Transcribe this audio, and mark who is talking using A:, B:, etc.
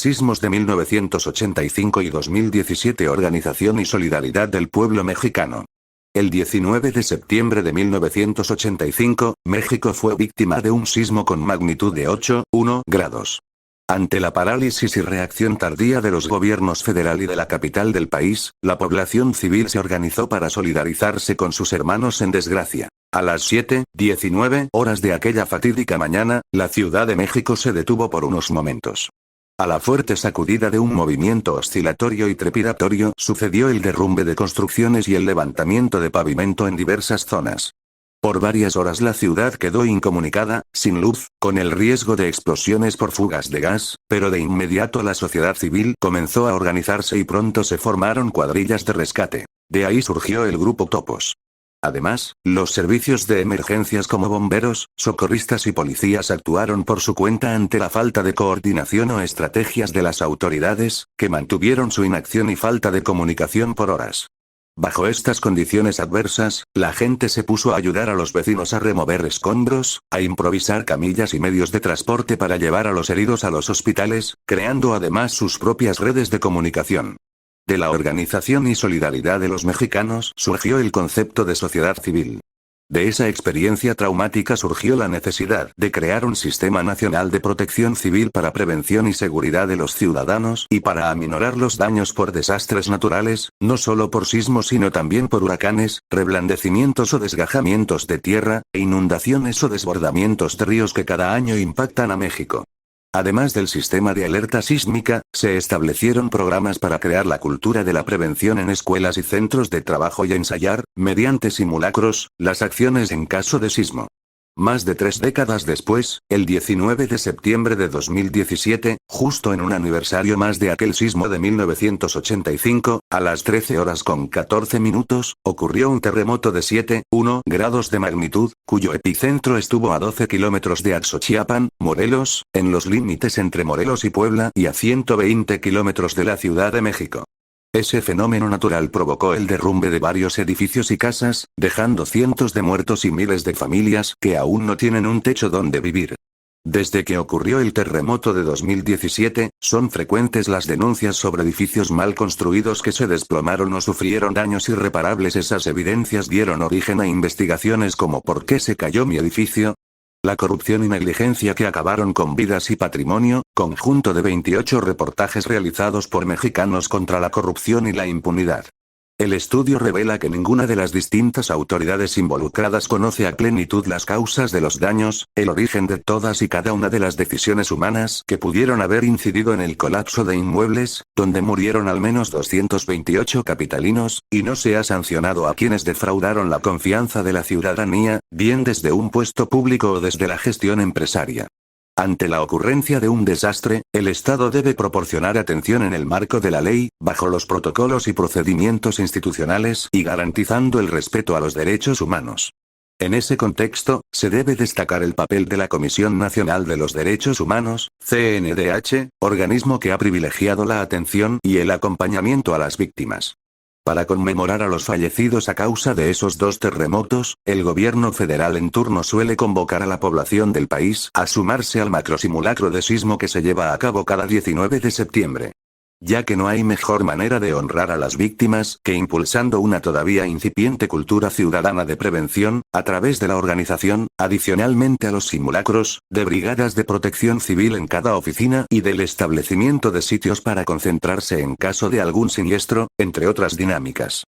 A: Sismos de 1985 y 2017. Organización y solidaridad del pueblo mexicano. El 19 de septiembre de 1985, México fue víctima de un sismo con magnitud de 8,1 grados. Ante la parálisis y reacción tardía de los gobiernos federal y de la capital del país, la población civil se organizó para solidarizarse con sus hermanos en desgracia. A las 7:19 horas de aquella fatídica mañana, la Ciudad de México se detuvo por unos momentos. A la fuerte sacudida de un movimiento oscilatorio y trepidatorio sucedió el derrumbe de construcciones y el levantamiento de pavimento en diversas zonas. Por varias horas la ciudad quedó incomunicada, sin luz, con el riesgo de explosiones por fugas de gas, pero de inmediato la sociedad civil comenzó a organizarse y pronto se formaron cuadrillas de rescate. De ahí surgió el grupo Topos. Además, los servicios de emergencias como bomberos, socorristas y policías actuaron por su cuenta ante la falta de coordinación o estrategias de las autoridades, que mantuvieron su inacción y falta de comunicación por horas. Bajo estas condiciones adversas, la gente se puso a ayudar a los vecinos a remover escombros, a improvisar camillas y medios de transporte para llevar a los heridos a los hospitales, creando además sus propias redes de comunicación. De la organización y solidaridad de los mexicanos surgió el concepto de sociedad civil. De esa experiencia traumática surgió la necesidad de crear un sistema nacional de protección civil para prevención y seguridad de los ciudadanos y para aminorar los daños por desastres naturales, no solo por sismos sino también por huracanes, reblandecimientos o desgajamientos de tierra, inundaciones o desbordamientos de ríos que cada año impactan a México. Además del sistema de alerta sísmica, se establecieron programas para crear la cultura de la prevención en escuelas y centros de trabajo y ensayar, mediante simulacros, las acciones en caso de sismo. Más de 3 décadas después, el 19 de septiembre de 2017, justo en un aniversario más de aquel sismo de 1985, a las 13:14, ocurrió un terremoto de 7,1 grados de magnitud, cuyo epicentro estuvo a 12 kilómetros de Axochiapan, Morelos, en los límites entre Morelos y Puebla y a 120 kilómetros de la Ciudad de México. Ese fenómeno natural provocó el derrumbe de varios edificios y casas, dejando cientos de muertos y miles de familias que aún no tienen un techo donde vivir. Desde que ocurrió el terremoto de 2017, son frecuentes las denuncias sobre edificios mal construidos que se desplomaron o sufrieron daños irreparables. Esas evidencias dieron origen a investigaciones como ¿por qué se cayó mi edificio? La corrupción y negligencia que acabaron con vidas y patrimonio, conjunto de 28 reportajes realizados por mexicanos contra la corrupción y la impunidad. El estudio revela que ninguna de las distintas autoridades involucradas conoce a plenitud las causas de los daños, el origen de todas y cada una de las decisiones humanas que pudieron haber incidido en el colapso de inmuebles, donde murieron al menos 228 capitalinos, y no se ha sancionado a quienes defraudaron la confianza de la ciudadanía, bien desde un puesto público o desde la gestión empresaria. Ante la ocurrencia de un desastre, el Estado debe proporcionar atención en el marco de la ley, bajo los protocolos y procedimientos institucionales y garantizando el respeto a los derechos humanos. En ese contexto, se debe destacar el papel de la Comisión Nacional de los Derechos Humanos, CNDH, organismo que ha privilegiado la atención y el acompañamiento a las víctimas. Para conmemorar a los fallecidos a causa de esos 2 terremotos, el gobierno federal en turno suele convocar a la población del país a sumarse al macrosimulacro de sismo que se lleva a cabo cada 19 de septiembre. Ya que no hay mejor manera de honrar a las víctimas que impulsando una todavía incipiente cultura ciudadana de prevención, a través de la organización, adicionalmente a los simulacros, de brigadas de protección civil en cada oficina y del establecimiento de sitios para concentrarse en caso de algún siniestro, entre otras dinámicas.